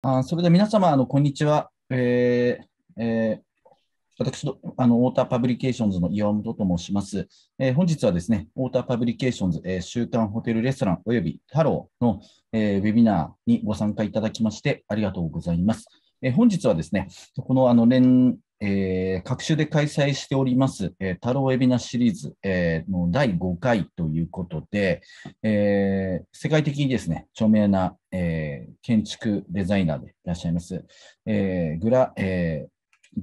それでは皆様、こんにちは。私ど、ウォーターパブリケーションズの岩本と申します。本日はですね、ウォーターパブリケーションズ、週刊ホテルレストランおよびタローの、ウェビナーにご参加いただきましてありがとうございます。本日はですね、この各週で開催しております、タロウェビナーシリーズ、の第5回ということで、世界的にですね、著名な、建築デザイナーでいらっしゃいます、ジ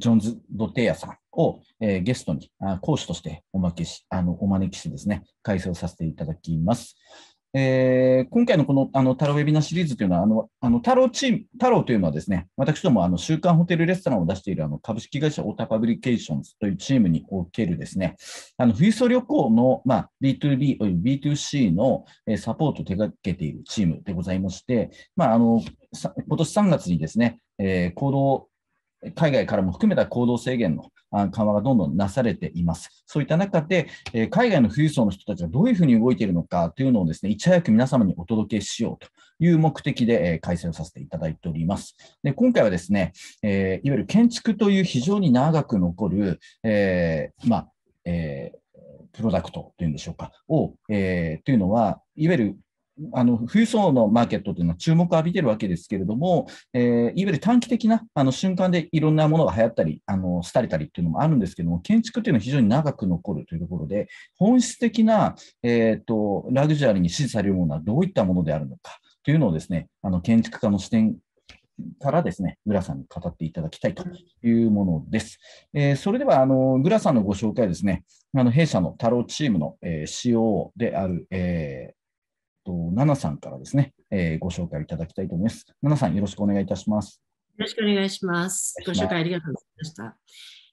ョンズ・ドテアさんを、ゲストに講師としてお招きしてですね、開催をさせていただきます。今回のこのタロウェビナーシリーズというのは、タローというのはですね、私ども週刊ホテルレストランを出している株式会社オーターパブリケーションズというチームにおけるですね、富裕層旅行の、B2B および B2C のサポートを手掛けているチームでございまして、今年3月にですね、海外からも含めた行動制限の緩和がどんどんなされています。そういった中で、海外の富裕層の人たちがどういうふうに動いているのかというのをですね、いち早く皆様にお届けしようという目的で、開催をさせていただいております。で、今回はですね、いわゆる建築という非常に長く残る、プロダクトというんでしょうか、というのは、いわゆる富裕層のマーケットというのは注目を浴びているわけですけれども、いわゆる短期的な瞬間でいろんなものが流行ったり、廃れたりというのもあるんですけれども、建築というのは非常に長く残るというところで、本質的な、ラグジュアリーに支持されるものはどういったものであるのかというのをですね、建築家の視点からですね、グラさんに語っていただきたいというものです。それでは、グラさんのご紹介はですね、弊社のタローチームの、COO である、ナナさんからですね、ご紹介いただきたいと思います。ナナさん、よろしくお願いいたします。よろしくお願いします。ご紹介ありがとうございました。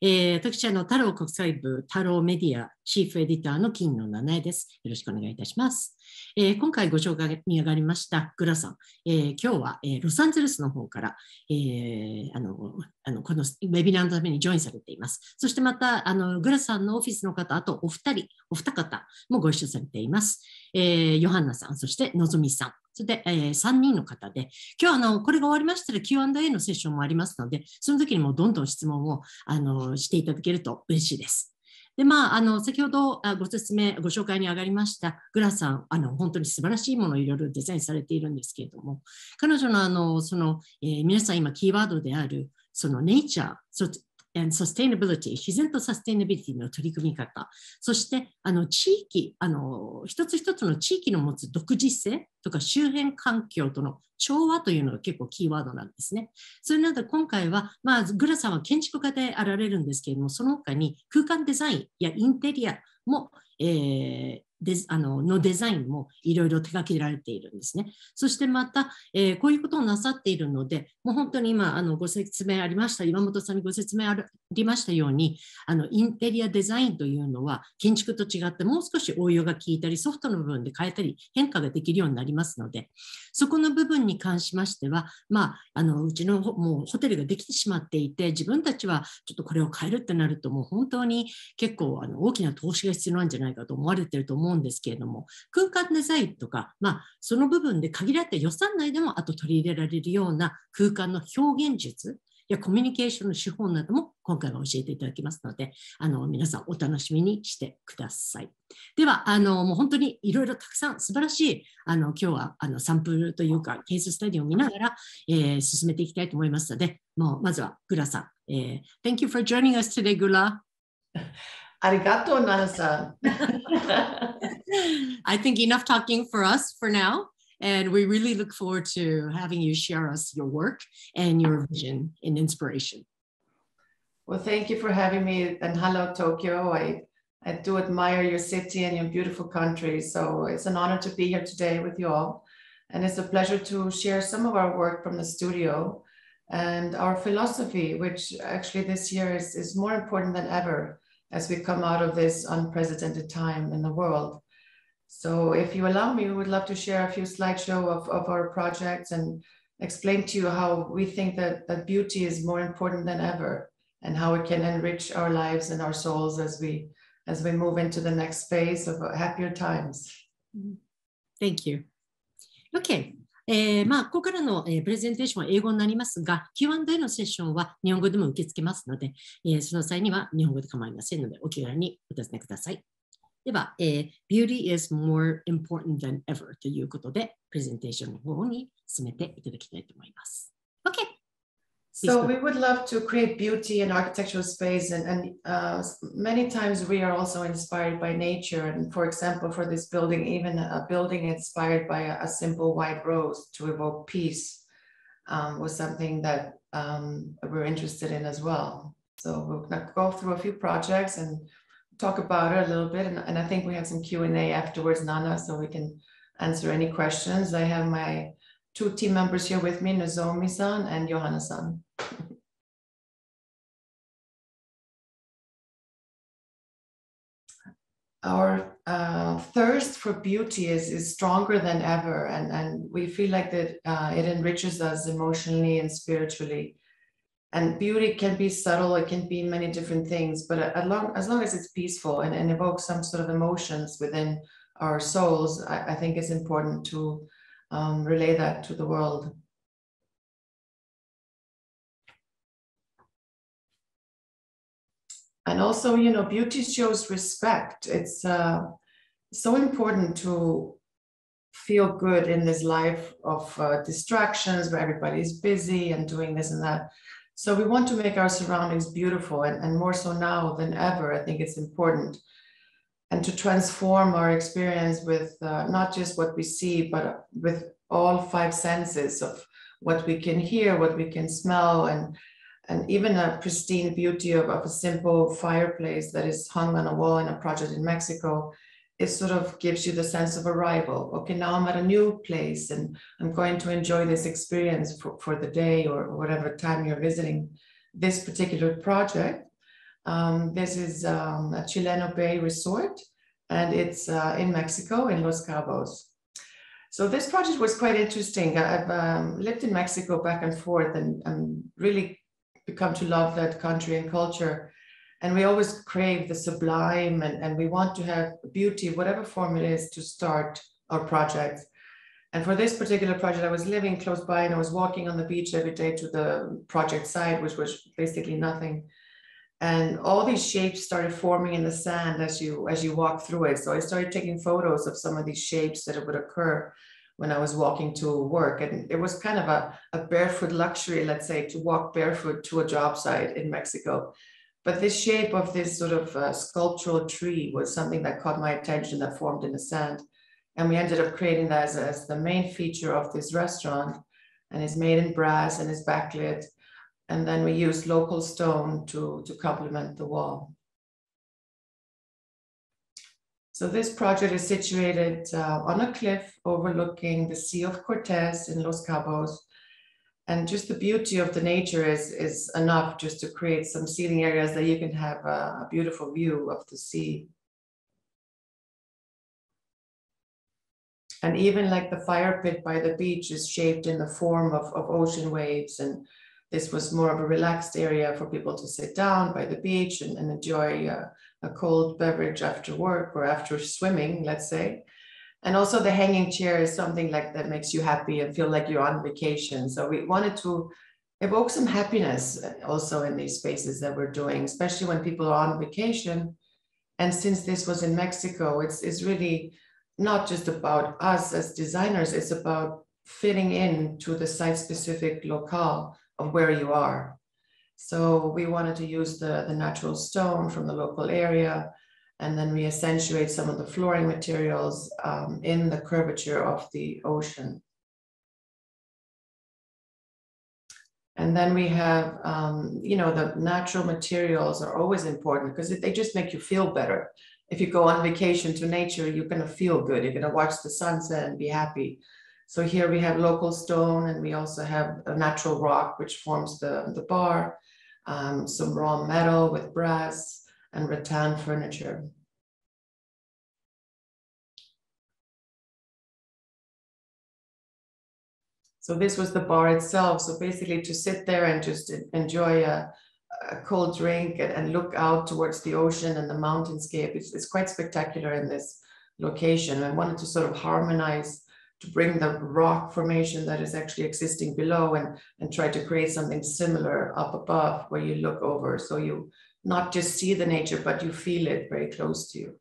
私タロー国際部、タローメディア、チーフエディターの金野七重です。よろしくお願いいたします。今回ご紹介に上がりましたグラさん、今日は、ロサンゼルスの方から、このウェビナーのためにジョインされています。そしてまたグラさんのオフィスの方、あとお二方もご一緒されています。ヨハンナさん、そしてのぞみさん。それで、3人の方で、今日これが終わりましたら Q&A のセッションもありますので、その時にもどんどん質問をしていただけると嬉しいです。で、先ほどご紹介に上がりましたグラさん、本当に素晴らしいものをいろいろデザインされているんですけれども、彼女の皆さん今キーワードである、そのネイチャー、サステイナビリティ、自然とサステイナビリティの取り組み方、そして地域、一つ一つの地域の持つ独自性とか周辺環境との調和というのが結構キーワードなんですね。それなので今回は、グラさんは建築家であられるんですけれども、その他に空間デザインやインテリアも、のデザインもいろいろ手掛けられているんですね。そしてまた、こういうことをなさっているので、もう本当に今ご説明ありました、岩本さんにご説明ありましたように、インテリアデザインというのは建築と違ってもう少し応用が効いたり、ソフトの部分で変えたり変化ができるようになりますので、そこの部分に関しましては、うちのもうホテルができてしまっていて、自分たちはちょっとこれを変えるってなると、もう本当に結構大きな投資が必要なんじゃないかと思われていると思うんですけれども、空間デザインとか、その部分で限られた予算内でもあと取り入れられるような空間の表現術やコミュニケーションの手法なども今回は教えていただきますので、皆さんお楽しみにしてください。では、もう本当にいろいろたくさん素晴らしい、今日はサンプルというかケーススタディを見ながら、進めていきたいと思いますので、もうまずはグラさん。Thank you for joining us today, グラ。Arigato, Nana-san. I think enough talking for us for now. And we really look forward to having you share us your work and your vision and inspiration. Well, thank you for having me. And hello, Tokyo. I do admire your city and your beautiful country. So it's an honor to be here today with you all. And it's a pleasure to share some of our work from the studio and our philosophy, which actually this year is more important than ever as we come out of this unprecedented time in the world. So if you allow me, we would love to share a few slideshows of our projects and explain to you how we think that beauty is more important than ever and how it can enrich our lives and our souls as we move into the next phase of happier times. Thank you. Okay. ここからの、プレゼンテーションは英語になりますが、Q&A のセッションは日本語でも受け付けますので、その際には日本語で構いませんので、お気軽にお尋ねください。では、Beauty is more important than ever ということで、プレゼンテーションの方に進めていただきたいと思います。OK! So we would love to create beauty in architectural space, and many times we are also inspired by nature. And for example, for this building, even a building inspired by a simple white rose to evoke peace was something that we're interested in as well. So we're going to go through a few projects and talk about it a little bit. And I think we have some Q&A afterwards, Nana, so we can answer any questions. I have my 2 team members here with me, Nozomi-san and Johanna-san. Our thirst for beauty is stronger than ever, and we feel like that it enriches us emotionally and spiritually. And beauty can be subtle, it can be many different things, but as long as it's peaceful and evokes some sort of emotions within our souls, I think it's important to relay that to the world. And also, you know, beauty shows respect. It's so important to feel good in this life of distractions where everybody's busy and doing this and that. So we want to make our surroundings beautiful, and more so now than ever. I think it's important, and to transform our experience with not just what we see, but with all 5 senses of what we can hear, what we can smell, and even a pristine beauty of a simple fireplace that is hung on a wall in a project in Mexico. It sort of gives you the sense of arrival. Okay, now I'm at a new place and I'm going to enjoy this experience for the day or whatever time you're visiting this particular project. This is a Chileno Bay resort, and it's in Mexico, in Los Cabos. So this project was quite interesting. I've lived in Mexico back and forth and really become to love that country and culture. And we always crave the sublime, and we want to have beauty, whatever form it is, to start our projects. And for this particular project, I was living close by and I was walking on the beach every day to the project site, which was basically nothing. And all these shapes started forming in the sand as you walk through it. So I started taking photos of some of these shapes that would occur when I was walking to work. And it was kind of a barefoot luxury, let's say, to walk barefoot to a job site in Mexico. But this shape of this sort of sculptural tree was something that caught my attention, that formed in the sand. And we ended up creating that as the main feature of this restaurant. And it's made in brass and is backlit. And then we used local stone to complement the wall. So this project is situated on a cliff overlooking the Sea of Cortez in Los Cabos. And just the beauty of the nature is enough just to create some seating areas that you can have a beautiful view of the sea. And even like the fire pit by the beach is shaped in the form of ocean waves. And this was more of a relaxed area for people to sit down by the beach and enjoy a cold beverage after work or after swimming, let's say. And also the hanging chair is something like that makes you happy and feel like you're on vacation. So we wanted to evoke some happiness also in these spaces that we're doing, especially when people are on vacation. And since this was in Mexico, it's really not just about us as designers, it's about fitting in to the site-specific locale of where you are. So we wanted to use the natural stone from the local area, and then we accentuate some of the flooring materials in the curvature of the ocean. And then we have, you know, the natural materials are always important because they just make you feel better. If you go on vacation to nature, you're going to feel good. You're going to watch the sunset and be happy. So here we have local stone, and we also have a natural rock, which forms the bar, some raw metal with brass, and rattan furniture. So this was the bar itself. So basically to sit there and just enjoy a cold drink and look out towards the ocean and the mountainscape, it's quite spectacular in this location. I wanted to sort of harmonize to bring the rock formation that is actually existing below and try to create something similar up above where you look over. So you not just see the nature, but you feel it very close to you.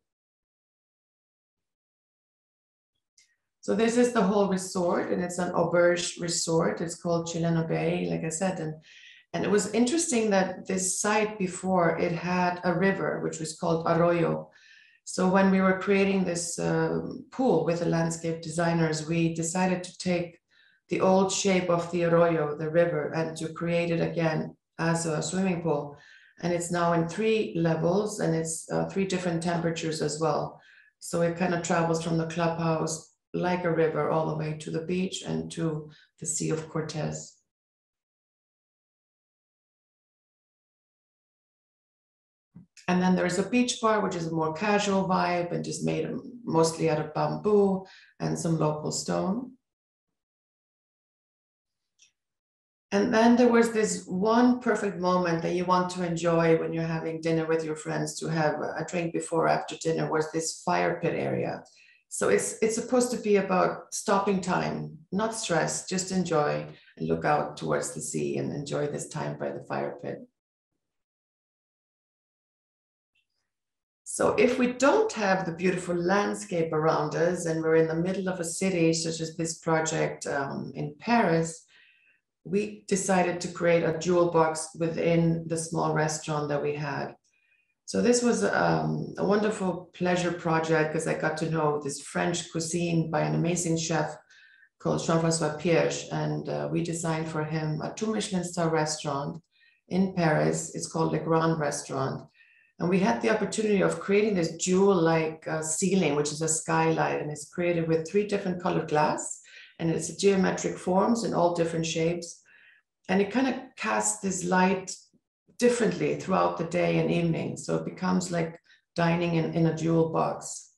So this is the whole resort, and it's an auberge resort. It's called Chileno Bay, like I said. And it was interesting that this site before, it had a river, which was called Arroyo. So when we were creating this pool with the landscape designers, we decided to take the old shape of the Arroyo, the river, and to create it again as a swimming pool. And it's now in 3 levels, and it's 3 different temperatures as well. So it kind of travels from the clubhouse like a river all the way to the beach and to the Sea of Cortez. And then there's a beach bar, which is a more casual vibe and just made mostly out of bamboo and some local stone. And then there was this one perfect moment that you want to enjoy when you're having dinner with your friends, to have a drink before or after dinner, was this fire pit area. So it's supposed to be about stopping time, not stress, just enjoy and look out towards the sea and enjoy this time by the fire pit. So if we don't have the beautiful landscape around us and we're in the middle of a city, such as this project in Paris, we decided to create a jewel box within the small restaurant that we had. So this was a wonderful pleasure project because I got to know this French cuisine by an amazing chef called Jean-François Pierre, and we designed for him a 2 Michelin star restaurant in Paris. It's called Le Grand Restaurant. And we had the opportunity of creating this jewel-like ceiling, which is a skylight, and it's created with 3 different colored glass, and it's geometric forms in all different shapes. And it kind of casts this light differently throughout the day and evening. So it becomes like dining in a jewel box.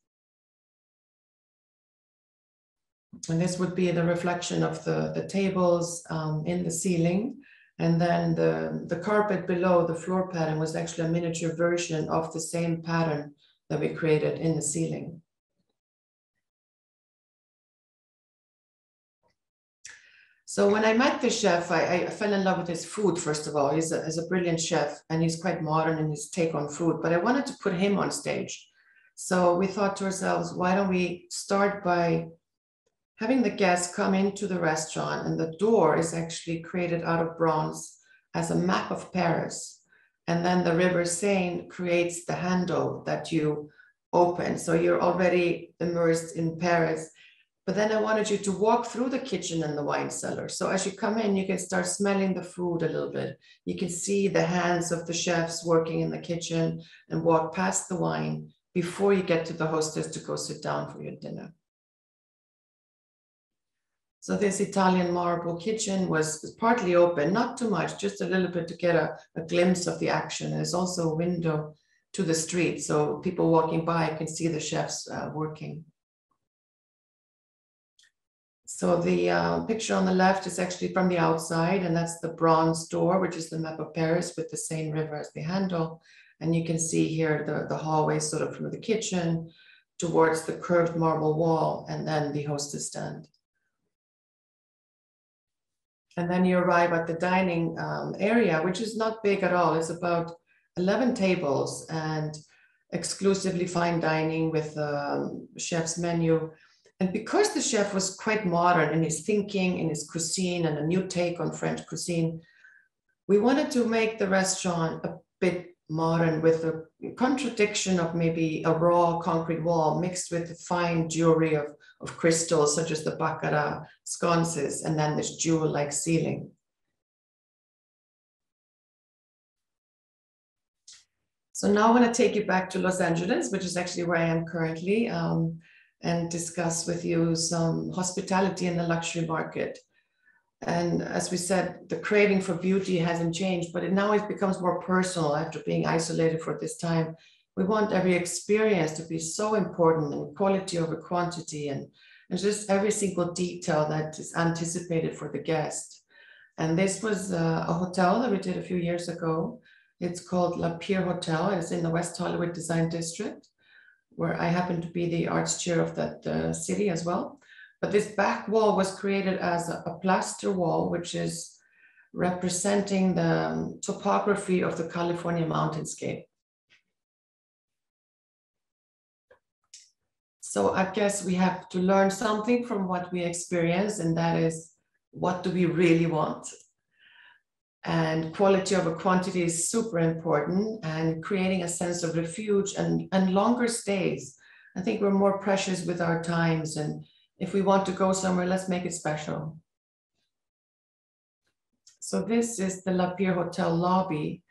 And this would be the reflection of the tables in the ceiling. And then the carpet below, the floor pattern, was actually a miniature version of the same pattern that we created in the ceiling. So when I met the chef, I fell in love with his food, first of all. He's a brilliant chef, and he's quite modern in his take on food, but I wanted to put him on stage. So we thought to ourselves, why don't we start by having the guests come into the restaurant, and the door is actually created out of bronze as a map of Paris. And then the River Seine creates the handle that you open. So you're already immersed in Paris. But then I wanted you to walk through the kitchen and the wine cellar. So as you come in, you can start smelling the food a little bit. You can see the hands of the chefs working in the kitchen and walk past the wine before you get to the hostess to go sit down for your dinner. So this Italian marble kitchen was partly open, not too much, just a little bit to get a glimpse of the action. There's also a window to the street, so people walking by can see the chefs working. So the picture on the left is actually from the outside, and that's the bronze door, which is the map of Paris with the Seine River as the handle. And you can see here the hallway sort of from the kitchen towards the curved marble wall, and then the hostess stand. And then you arrive at the dining area, which is not big at all. It's about 11 tables and exclusively fine dining with chef's menu. And because the chef was quite modern in his thinking, in his cuisine, and a new take on French cuisine, we wanted to make the restaurant a bit modern with a contradiction of maybe a raw concrete wall mixed with the fine jewelry of crystals, such as the baccarat sconces, and then this jewel-like ceiling. So now I want to take you back to Los Angeles, which is actually where I am currently, and discuss with you some hospitality in the luxury market. And as we said, the craving for beauty hasn't changed, but now it becomes more personal after being isolated for this time. We want every experience to be so important, and quality over quantity, and just every single detail that is anticipated for the guest. And this was a hotel that we did a few years ago. It's called La Peer Hotel. It's in the West Hollywood Design District, where I happen to be the arts chair of that city as well. But this back wall was created as a plaster wall, which is representing the topography of the California mountainscape. So I guess we have to learn something from what we experience, and that is, what do we really want? And quality over quantity is super important, and creating a sense of refuge and longer stays. I think we're more precious with our times, and if we want to go somewhere, let's make it special. So this is the La Peer Hotel lobby.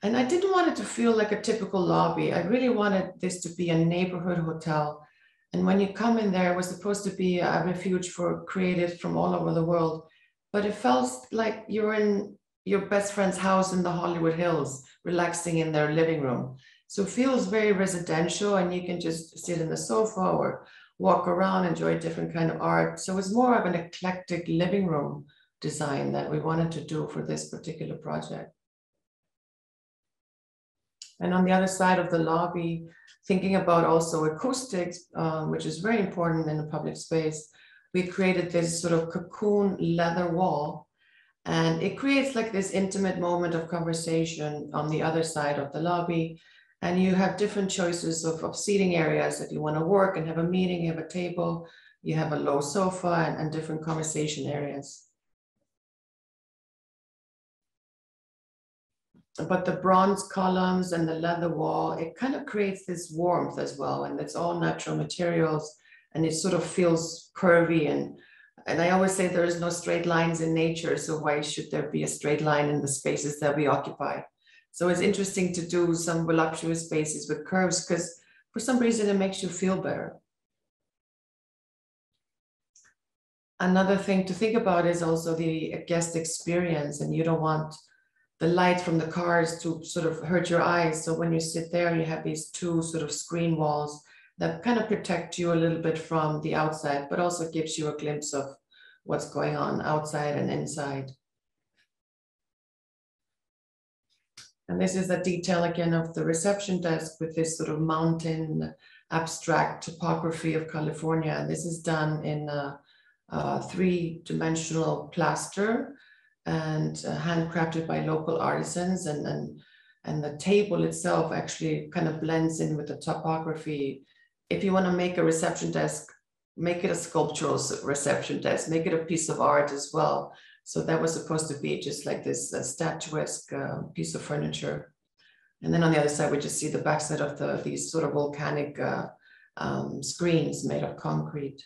And I didn't want it to feel like a typical lobby. I really wanted this to be a neighborhood hotel. And when you come in there, it was supposed to be a refuge for creatives from all over the world. But it felt like you're in your best friend's house in the Hollywood Hills, relaxing in their living room. So it feels very residential, and you can just sit in the sofa or walk around, enjoy different kind of art. So it's more of an eclectic living room design that we wanted to do for this particular project. And on the other side of the lobby, thinking about also acoustics, which is very important in a public space, we created this sort of cocoon leather wall, and it creates like this intimate moment of conversation on the other side of the lobby. And you have different choices of seating areas. If you want to work and have a meeting, you have a table, you have a low sofa, and different conversation areas. But the bronze columns and the leather wall, it kind of creates this warmth as well. And it's all natural materials, and it sort of feels curvy. And I always say there is no straight lines in nature. So why should there be a straight line in the spaces that we occupy? So it's interesting to do some voluptuous spaces with curves, because for some reason it makes you feel better. Another thing to think about is also the guest experience, and you don't want the light from the cars to sort of hurt your eyes. So when you sit there, you have these two sort of screen walls that kind of protect you a little bit from the outside, but also gives you a glimpse of what's going on outside and inside. And this is a detail again of the reception desk with this sort of mountain abstract topography of California. And this is done in a three-dimensional plaster and handcrafted by local artisans, and the table itself actually kind of blends in with the topography. If you want to make a reception desk, make it a sculptural reception desk, make it a piece of art as well. So that was supposed to be just like this statuesque piece of furniture. And then on the other side, we just see the backside of these sort of volcanic screens made of concrete.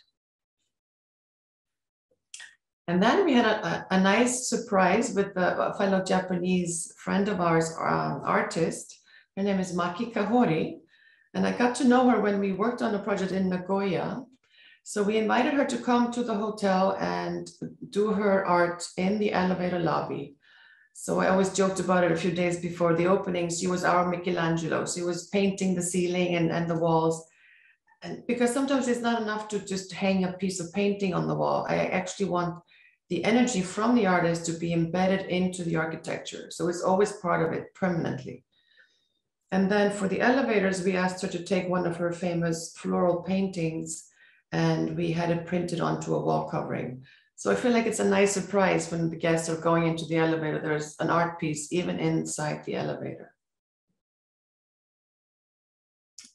And then we had a nice surprise with a fellow Japanese friend of ours, artist. Her name is Maki Kahori. And I got to know her when we worked on a project in Nagoya. So we invited her to come to the hotel and do her art in the elevator lobby. So I always joked about it a few days before the opening. She was our Michelangelo. She was painting the ceiling and the walls. And because sometimes it's not enough to just hang a piece of painting on the wall. I actually want the energy from the artist to be embedded into the architecture. So it's always part of it permanently. And then for the elevators, we asked her to take one of her famous floral paintings, and we had it printed onto a wall covering. So I feel like it's a nice surprise when the guests are going into the elevator, there's an art piece even inside the elevator.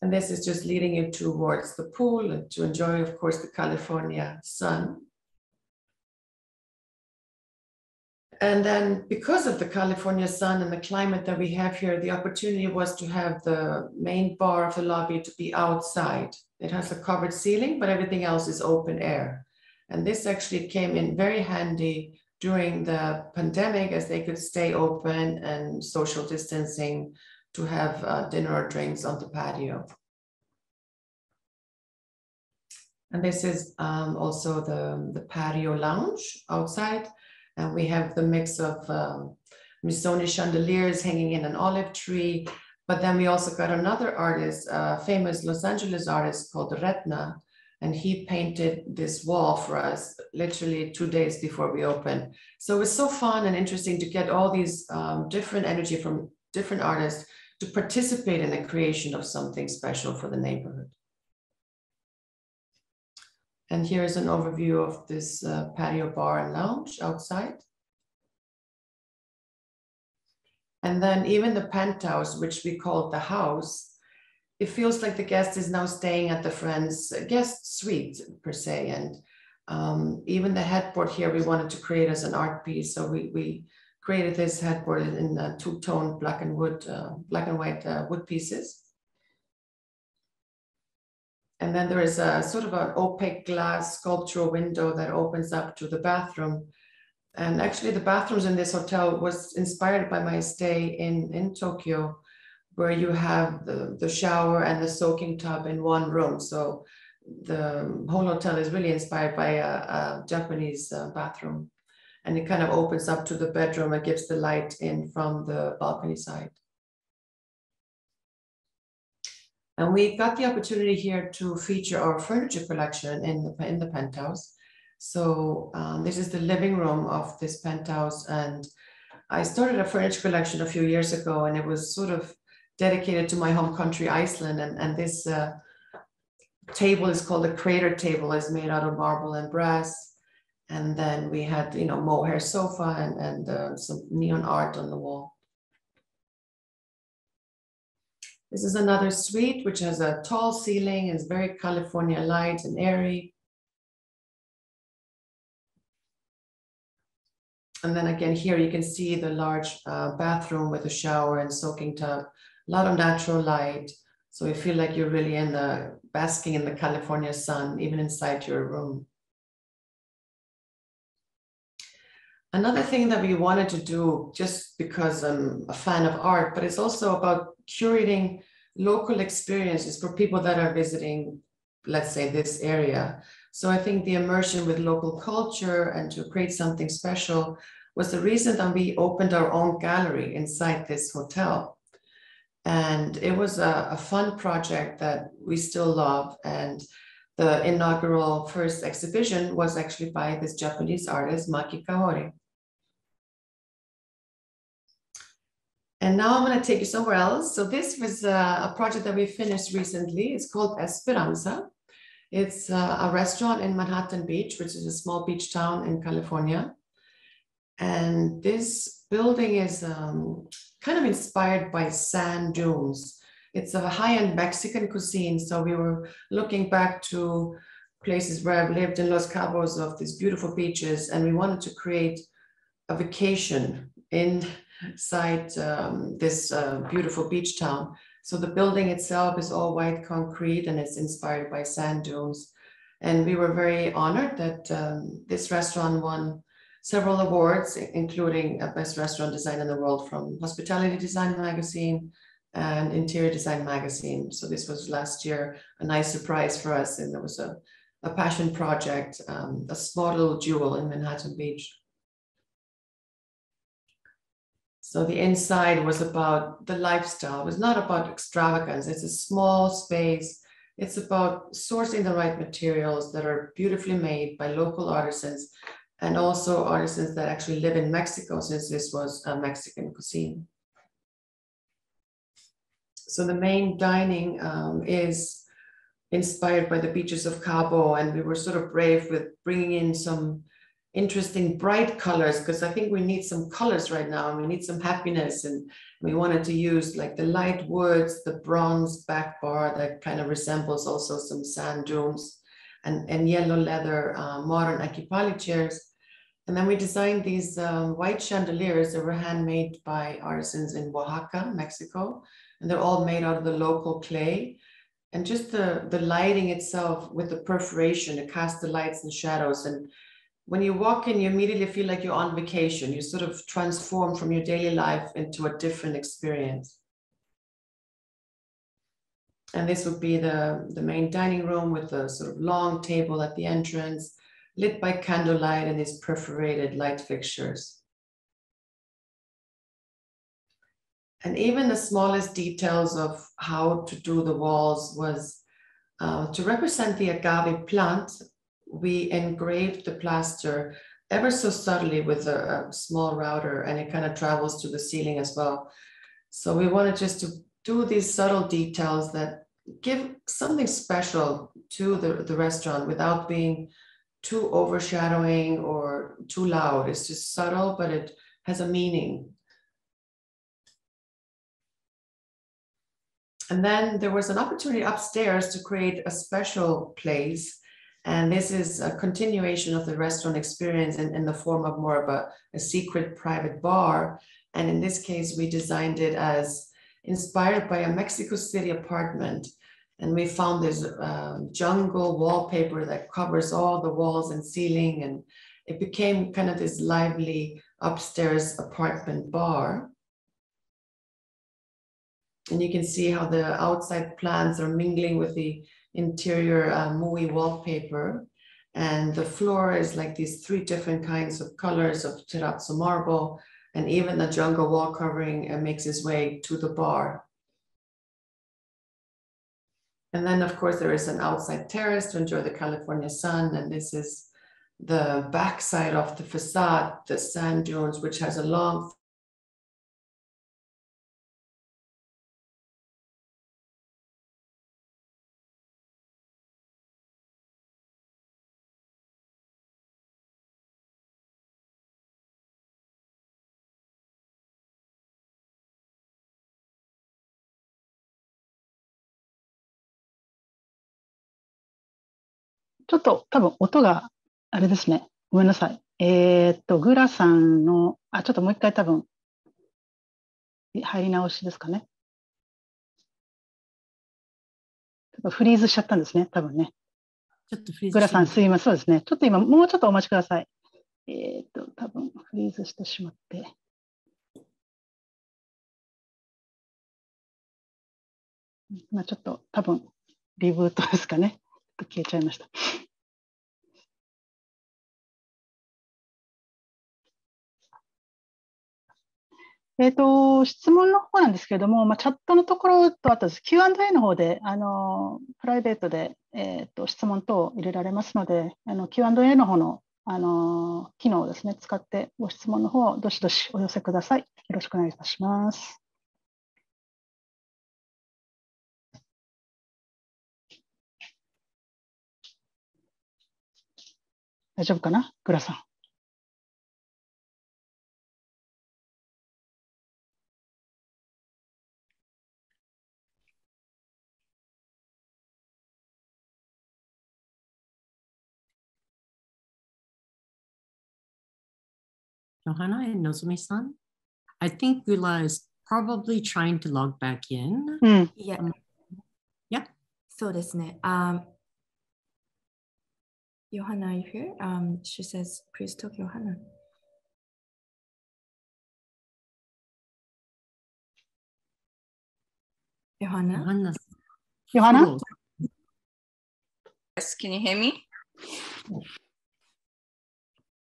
And this is just leading you towards the pool and to enjoy, of course, the California sun. And then because of the California sun and the climate that we have here, the opportunity was to have the main bar of the lobby to be outside. It has a covered ceiling, but everything else is open air. And this actually came in very handy during the pandemic, as they could stay open and social distancing to have dinner or drinks on the patio. And this is also the patio lounge outside. And we have the mix of Missoni chandeliers hanging in an olive tree. But then we also got another artist, a famous Los Angeles artist called Retna. And he painted this wall for us literally 2 days before we opened. So it was so fun and interesting to get all these different energy from different artists to participate in the creation of something special for the neighborhood. And here is an overview of this patio bar and lounge outside. And then even the penthouse, which we call the house, it feels like the guest is now staying at the friend's guest suite per se. And even the headboard here, we wanted to create as an art piece. So we created this headboard in two-tone black and white wood pieces. And then there is a sort of an opaque glass sculptural window that opens up to the bathroom. And actually the bathrooms in this hotel was inspired by my stay in Tokyo, where you have the shower and the soaking tub in one room. So the whole hotel is really inspired by a Japanese bathroom. And it kind of opens up to the bedroom and gives the light in from the balcony side. And we got the opportunity here to feature our furniture collection in the penthouse. So this is the living room of this penthouse. And I started a furniture collection a few years ago, and it was sort of dedicated to my home country, Iceland. And this table is called a crater table. It's made out of marble and brass. And then we had, mohair sofa and some neon art on the wall. This is another suite, which has a tall ceiling, is very California light and airy. And then again, here you can see the large bathroom with a shower and soaking tub, a lot of natural light. So you feel like you're really basking in the California sun, even inside your room. Another thing that we wanted to do, just because I'm a fan of art, but it's also about curating local experiences for people that are visiting, let's say, this area. So I think the immersion with local culture and to create something special was the reason that we opened our own gallery inside this hotel. And it was a fun project that we still love. And the inaugural first exhibition was actually by this Japanese artist, Maki Kaori. And now I'm going to take you somewhere else. So this was a project that we finished recently. It's called Esperanza. It's a restaurant in Manhattan Beach, which is a small beach town in California. And this building is kind of inspired by sand dunes. It's a high-end Mexican cuisine. So we were looking back to places where I've lived in Los Cabos of these beautiful beaches. And we wanted to create a vacation inside this beautiful beach town. So the building itself is all white concrete and it's inspired by sand dunes. And we were very honored that this restaurant won several awards, including Best Restaurant Design in the World from Hospitality Design Magazine and Interior Design Magazine. So this was last year a nice surprise for us. And there was a passion project, a small little jewel in Manhattan Beach. So the inside was about the lifestyle. It was not about extravagance. It's a small space. It's about sourcing the right materials that are beautifully made by local artisans and also artisans that actually live in Mexico, since this was a Mexican cuisine. So the main dining is inspired by the beaches of Cabo, and we were sort of brave with bringing in some interesting bright colors, because I think we need some colors right now and we need some happiness. And we wanted to use like the light woods, the bronze back bar that kind of resembles also some sand dunes, and yellow leather modern Akipali chairs. And then we designed these white chandeliers that were handmade by artisans in Oaxaca, Mexico. And they're all made out of the local clay. And just the lighting itself with the perforation, it casts the lights and shadows. And when you walk in, you immediately feel like you're on vacation. You sort of transform from your daily life into a different experience. And this would be the main dining room with a sort of long table at the entrance, lit by candlelight and these perforated light fixtures. And even the smallest details of how to do the walls was to represent the agave plant. We engraved the plaster ever so subtly with a small router, and it kind of travels to the ceiling as well. So we wanted just to do these subtle details that give something special to the restaurant without being too overshadowing or too loud. It's just subtle, but it has a meaning. And then there was an opportunity upstairs to create a special place. And this is a continuation of the restaurant experience in the form of more of a secret private bar. And in this case, we designed it as inspired by a Mexico City apartment. And we found this jungle wallpaper that covers all the walls and ceiling. And it became kind of this lively upstairs apartment bar. And you can see how the outside plants are mingling with the interior Mui wallpaper. And the floor is like these 3 different kinds of colors of terrazzo marble. And even the jungle wall covering makes its way to the bar. And then, of course, there is an outside terrace to enjoy the California sun. And this is the backside of the facade, the sand dunes, which has a longちょっと多分音があれですね。ごめんなさい。グラさんの、ちょっともう一回多分入り直しですかね。フリーズしちゃったんですね、多分ね。ちょっとフリーズグラさんすいません。そうですね。ちょっと今もうちょっとお待ちください。多分フリーズしてしまって。今ちょっと多分リブートですかね。消えちゃいました。質問の方なんですけれども、チャットのところと、あと Q&A の方で、プライベートで、質問等を入れられますので、Q&A の方の、機能をですね、使ってご質問の方をどしどしお寄せください。よろしくお願いいたします。大丈夫かな、グラさん。Johanna and Nozomi-san, I think Gula is probably trying to log back in. Yeah. Yeah. そうですね。Johanna, are you here? She says, please talk, Johanna. Johanna? Johanna? Yes, can you hear me?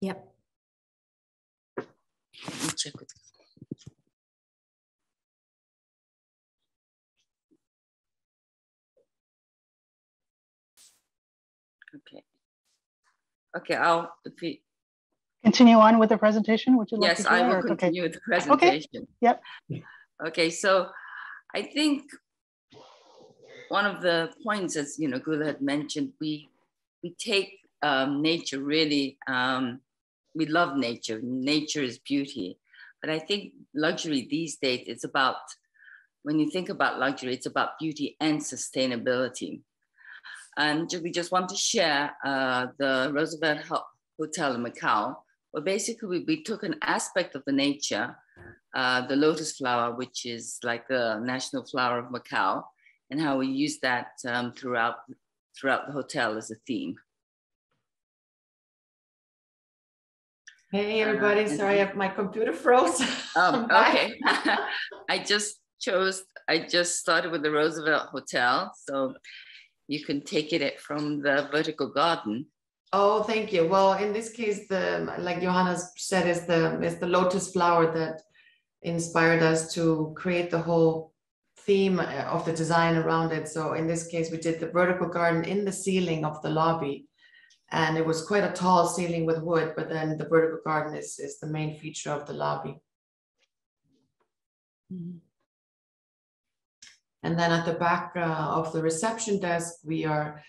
Yep. Let me check with Okay. Okay, I'll continue on with the presentation. Would you like yes, to? I will continue with the presentation. Okay. Yep. Okay, so I think one of the points, as you know, Gula had mentioned, we take nature really. We love nature. Nature is beauty, but I think luxury these days, it's about, when you think about luxury, it's about beauty and sustainability. And we just want to share the Roosevelt Hotel in Macau, where basically we took an aspect of the nature, the lotus flower, which is like the national flower of Macau, and how we use that throughout the hotel as a theme. Hey everybody, sorry, my computer froze. Okay. I just started with the Roosevelt Hotel, so you can take it from the vertical garden. Oh, thank you. Well, in this case, like Johanna said, is the lotus flower that inspired us to create the whole theme of the design around it. So in this case, we did the vertical garden in the ceiling of the lobby. And it was quite a tall ceiling with wood, but then the vertical garden is the main feature of the lobby. And And then at the back of the reception desk, we are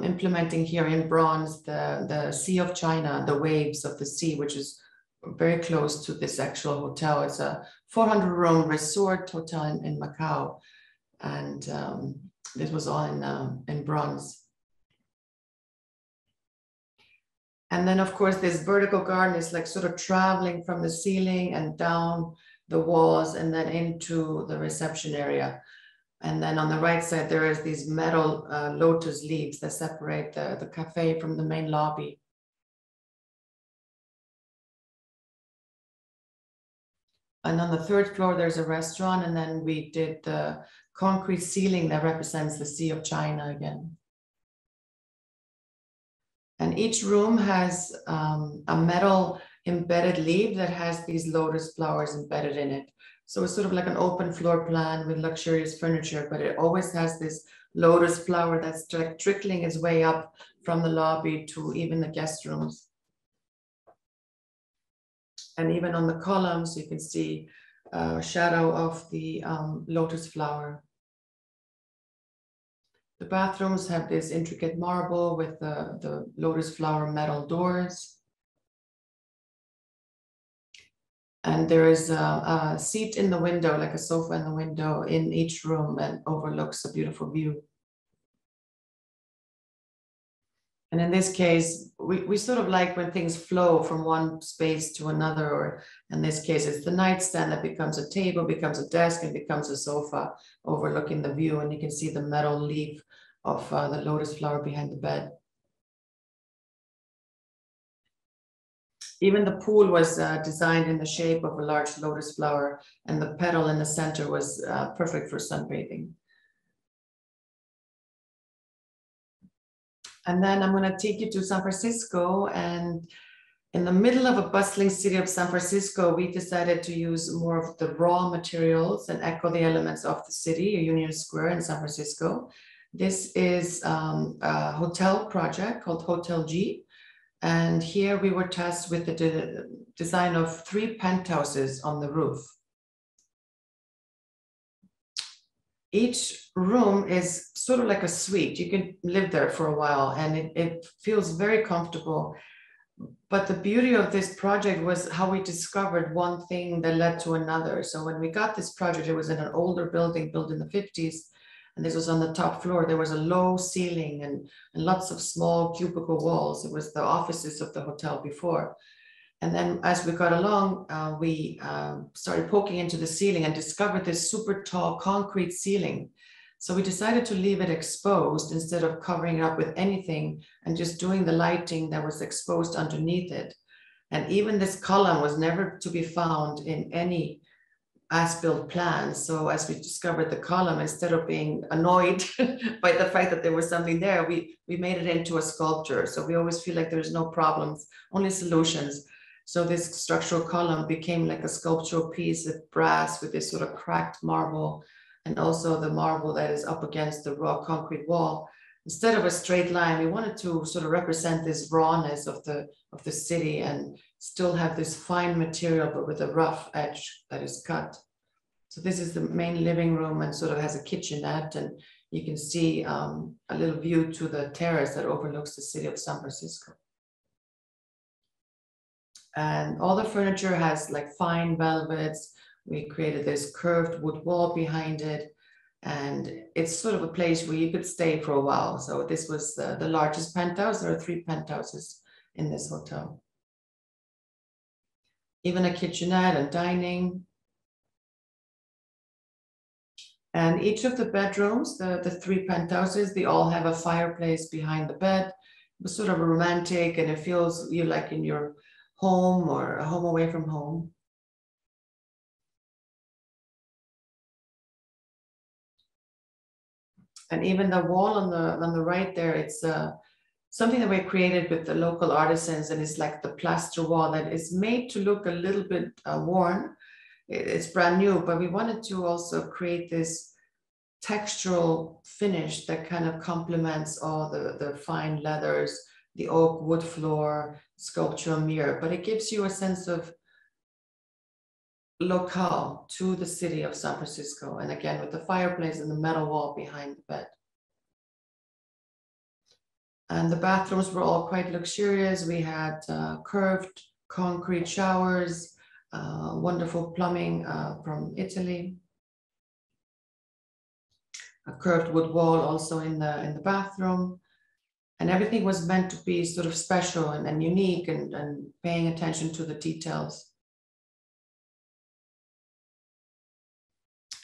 implementing here in bronze the Sea of China, the waves of the sea, which is very close to this actual hotel. It's a 400-room resort hotel in Macau. And this was all in bronze. And then, of course, this vertical garden is like sort of traveling from the ceiling and down the walls and then into the reception area. And then on the right side, there is these metal lotus leaves that separate the cafe from the main lobby. And on the 3rd floor, there's a restaurant. And then we did the concrete ceiling that represents the Sea of China again. And each room has a metal embedded leaf that has these lotus flowers embedded in it. So it's sort of like an open floor plan with luxurious furniture, but it always has this lotus flower that's trickling its way up from the lobby to even the guest rooms. And even on the columns, you can see a shadow of the lotus flower. The bathrooms have this intricate marble with the lotus flower metal doors. And there is a seat in the window, like a sofa in the window in each room, and overlooks a beautiful view. And in this case, we sort of like when things flow from one space to another, or in this case, it's the nightstand that becomes a table, becomes a desk, and becomes a sofa overlooking the view. And you can see the metal leaf of the lotus flower behind the bed. Even the pool was designed in the shape of a large lotus flower, and the petal in the center was perfect for sunbathing. And then I'm going to take you to San Francisco, and in the middle of a bustling city of San Francisco, we decided to use more of the raw materials and echo the elements of the city, Union Square in San Francisco. This is a hotel project called Hotel G. And here we were tasked with the design of 3 penthouses on the roof. Each room is sort of like a suite. You can live there for a while, and it feels very comfortable. But the beauty of this project was how we discovered one thing that led to another. So when we got this project, it was in an older building built in the 50s. And this was on the top floor. There was a low ceiling and lots of small cubicle walls. It was the offices of the hotel before. And then as we got along, we started poking into the ceiling and discovered this super tall concrete ceiling. So we decided to leave it exposed instead of covering it up with anything and just doing the lighting that was exposed underneath it. And even this column was never to be found in any as-built plans. So as we discovered the column, instead of being annoyed by the fact that there was something there, we made it into a sculpture. So we always feel like there's no problems, only solutions. So this structural column became like a sculptural piece of brass with this sort of cracked marble, and also the marble that is up against the raw concrete wall. Instead of a straight line, we wanted to sort of represent this rawness of the city and still have this fine material, but with a rough edge that is cut. So this is the main living room and sort of has a kitchenette, and you can see a little view to the terrace that overlooks the city of San Francisco. And all the furniture has like fine velvets. We created this curved wood wall behind it. And it's sort of a place where you could stay for a while. So this was the largest penthouse. There are 3 penthouses in this hotel. Even a kitchenette and dining. And each of the bedrooms, the 3 penthouses, they all have a fireplace behind the bed. It was sort of romantic, and it feels you like in your home or a home away from home. And even the wall on the right there, it's something that we created with the local artisans, and it's like the plaster wall that is made to look a little bit worn. It's brand new, but we wanted to also create this textural finish that kind of complements all the fine leathers, the oak wood floor, sculptural mirror, but it gives you a sense of locale to the city of San Francisco. And again, with the fireplace and the metal wall behind the bed. And the bathrooms were all quite luxurious. We had curved concrete showers, wonderful plumbing from Italy. A curved wood wall also in the bathroom. And everything was meant to be sort of special and unique and paying attention to the details.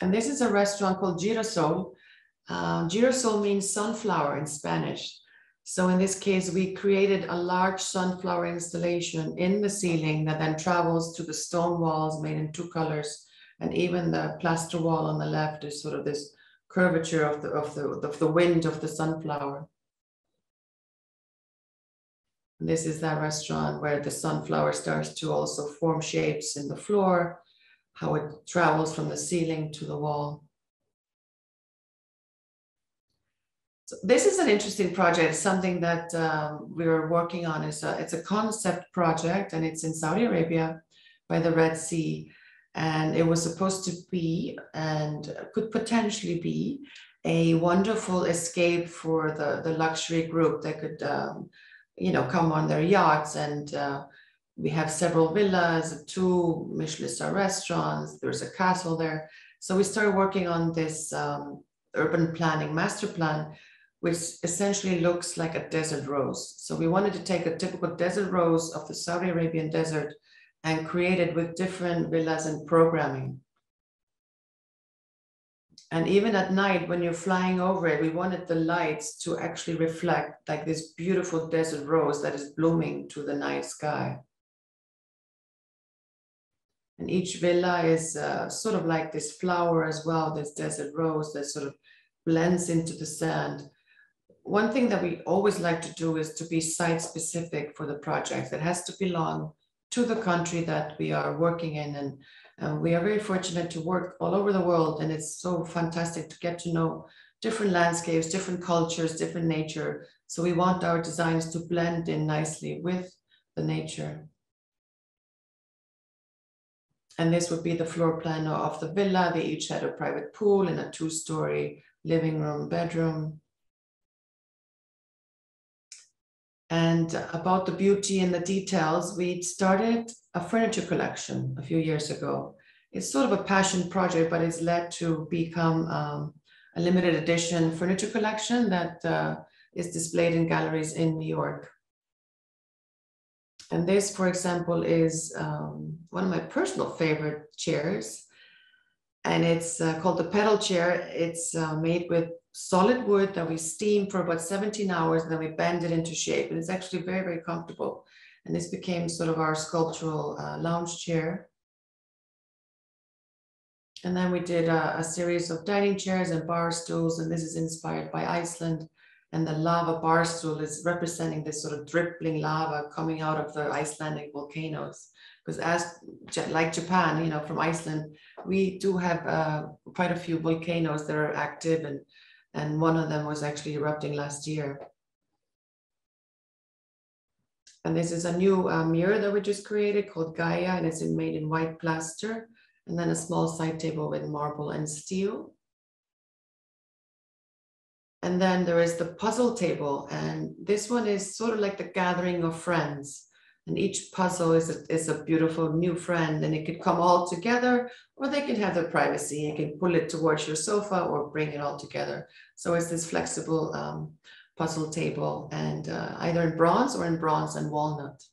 And this is a restaurant called Girasol. Girasol means sunflower in Spanish. So in this case, we created a large sunflower installation in the ceiling that then travels to the stone walls made in 2 colors. And even the plaster wall on the left is sort of this curvature of the wind of the sunflower. And this is that restaurant where the sunflower starts to also form shapes in the floor, how it travels from the ceiling to the wall. So this is an interesting project, something that we were working on. It's a concept project, and it's in Saudi Arabia by the Red Sea. And it was supposed to be, and could potentially be, a wonderful escape for the luxury group that could, you know, come on their yachts. And we have several villas, 2 Michelin star restaurants, there's a castle there. So we started working on this urban planning master plan, which essentially looks like a desert rose. So we wanted to take a typical desert rose of the Saudi Arabian desert and create it with different villas and programming. And even at night, when you're flying over it, we wanted the lights to actually reflect like this beautiful desert rose that is blooming to the night sky. And each villa is sort of like this flower as well, this desert rose that sort of blends into the sand. One thing that we always like to do is to be site specific for the project. It has to belong to the country that we are working in. And we are very fortunate to work all over the world. And it's so fantastic to get to know different landscapes, different cultures, different nature. So we want our designs to blend in nicely with the nature. And this would be the floor plan of the villa. They each had a private pool and a 2-story living room, bedroom. And about the beauty and the details, we started a furniture collection a few years ago. It's sort of a passion project, but it's led to become a limited edition furniture collection that is displayed in galleries in New York. And this, for example, is one of my personal favorite chairs. And it's called the pedal chair. It's made with solid wood that we steam for about 17 hours, and then we bend it into shape. And it's actually very, very comfortable. And this became sort of our sculptural lounge chair. And then we did a series of dining chairs and bar stools. And this is inspired by Iceland. And the lava bar stool is representing this sort of dripping lava coming out of the Icelandic volcanoes. Because like Japan, you know, from Iceland, we do have quite a few volcanoes that are active, and one of them was actually erupting last year. And this is a new mirror that we just created called Gaia, and it's made in white plaster, and then a small side table with marble and steel. And then there is the puzzle table, and this one is sort of like the gathering of friends. And each puzzle is a beautiful new friend, and it could come all together, or they can have their privacy. You can pull it towards your sofa or bring it all together. So it's this flexible puzzle table, and either in bronze and walnut.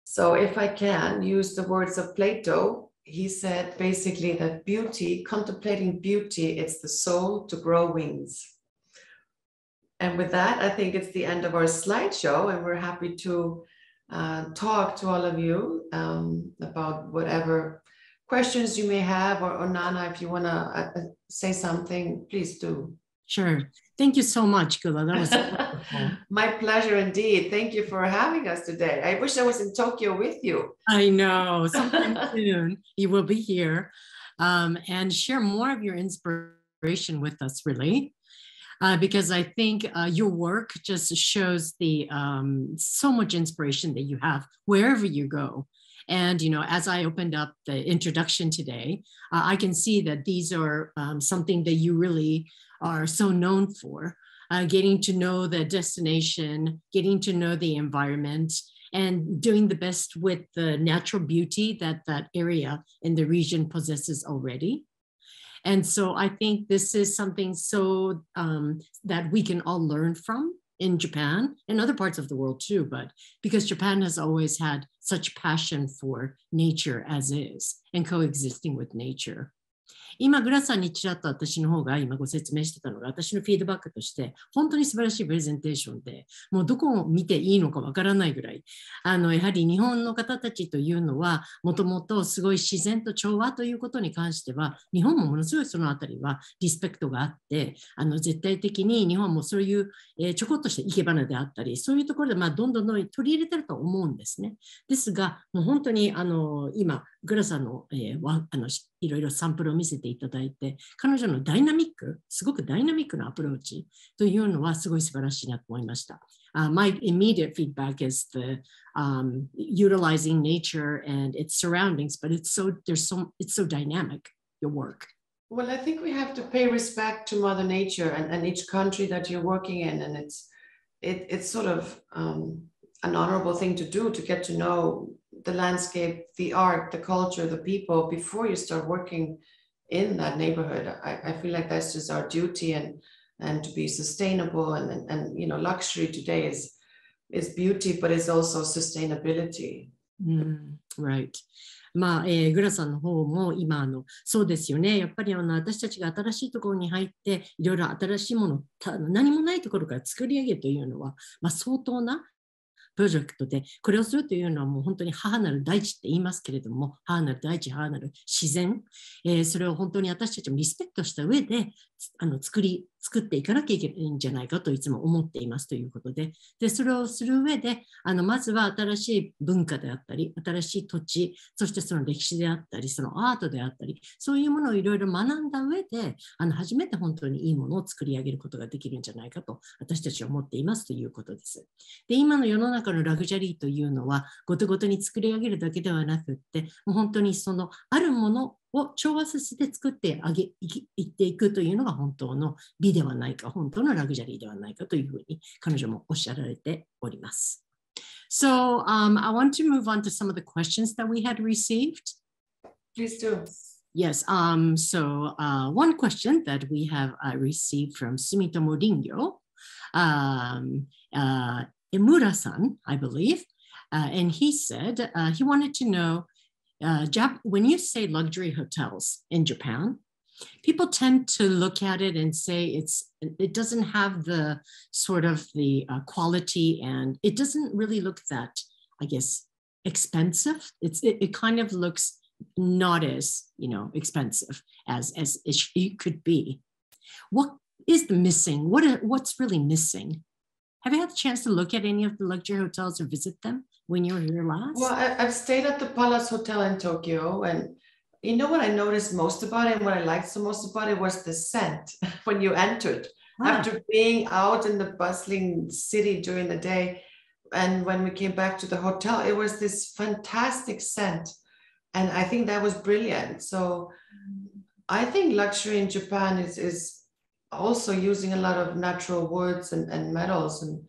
So if I can use the words of Plato, he said basically that beauty, contemplating beauty, it's the soul to grow wings. And with that, I think it's the end of our slideshow, and we're happy to talk to all of you about whatever questions you may have, or Nana, if you want to say something, please do. Sure. Thank you so much, Gulla. That was wonderful. My pleasure indeed. Thank you for having us today. I wish I was in Tokyo with you. I know. Sometime soon you will be here and share more of your inspiration with us, really. because I think your work just shows the so much inspiration that you have wherever you go. And, you know, as I opened up the introduction today, I can see that these are something that you really are so known for, getting to know the destination, getting to know the environment, and doing the best with the natural beauty that that area in the region possesses already. And so I think this is something so that we can all learn from in Japan and other parts of the world too, but because Japan has always had such passion for nature as is and coexisting with nature. 今、グラさんにちらっと私の方が今ご説明してたのが、私のフィードバックとして、本当に素晴らしいプレゼンテーションで、もうどこを見ていいのかわからないぐらい、やはり日本の方たちというのは、もともとすごい自然と調和ということに関しては、日本もものすごいそのあたりはリスペクトがあって、絶対的に日本もそういう、ちょこっとした生け花であったり、そういうところで、どんどん取り入れてると思うんですね。ですが、もう本当に今、グラさんの、いろいろサンプルを見せていただいて、彼女のダイナミック、すごくダイナミックなアプローチというのはすごい素晴らしいなと思いました。My immediate feedback is the utilizing nature and its surroundings, but it's so dynamic, your work. Well, I think we have to pay respect to Mother Nature and each country that you're working in, and it's sort of an honorable thing to do, to get to know the landscape, the art, the culture, the people before you start working in that neighborhood. I feel like that's just our duty, and to be sustainable, and you know, luxury today is beauty, but it's also sustainability. Right. グラさんの方も今そうですよね。やっぱり私たちが新しいところに入っていろいろ新しいもの、何もないところから作り上げるというのは、相当なプロジェクトで、これをするというのはもう本当に母なる大地って言いますけれども、母なる大地、母なる自然、それを本当に私たちもリスペクトした上で作っていかなきゃいけないんじゃないかといつも思っていますということで、それをする上でまずは新しい文化であったり、新しい土地、そしてその歴史であったり、そのアートであったり、そういうものをいろいろ学んだ上で初めて本当にいいものを作り上げることができるんじゃないかと私たちは思っていますということです。で、今の世の中のラグジュアリーというのはごとごとに作り上げるだけではなくって、もう本当にそのあるものを調和させて作っていっていくというのが本当の美ではないか、本当のラグジュアリーではないかというふうに彼女もおっしゃられております。So, I want to move on to some of the questions that we had received. Please do. Yes, so one question that we have received from Sumitomo Ringyo, Emura-san, I believe, and he said he wanted to know, when you say luxury hotels in Japan, people tend to look at it and say it doesn't have the sort of the quality, and it doesn't really look that, I guess, expensive. It kind of looks not as, you know, expensive as it could be. What is the missing? What's really missing? Have you had the chance to look at any of the luxury hotels or visit them when you were here last? Well, I've stayed at the Palace Hotel in Tokyo, and you know what I noticed most about it, and what I liked so most about it was the scent when you entered. After being out in the bustling city during the day, and when we came back to the hotel, it was this fantastic scent, and I think that was brilliant. So I think luxury in Japan is also using a lot of natural woods and metals, and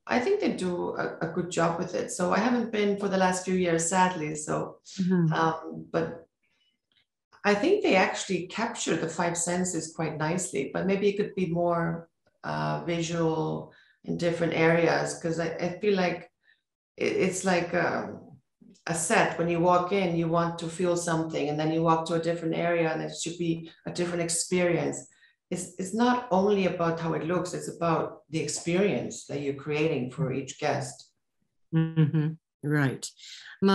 I think they do a good job with it. So I haven't been for the last few years, sadly. So, but I think they actually capture the five senses quite nicely, but maybe it could be more visual in different areas, because I feel like it's like a set. When you walk in, you want to feel something, and then you walk to a different area and it should be a different experience. It's not only about how it looks, it's about the experience that you're creating for each guest. Right. こ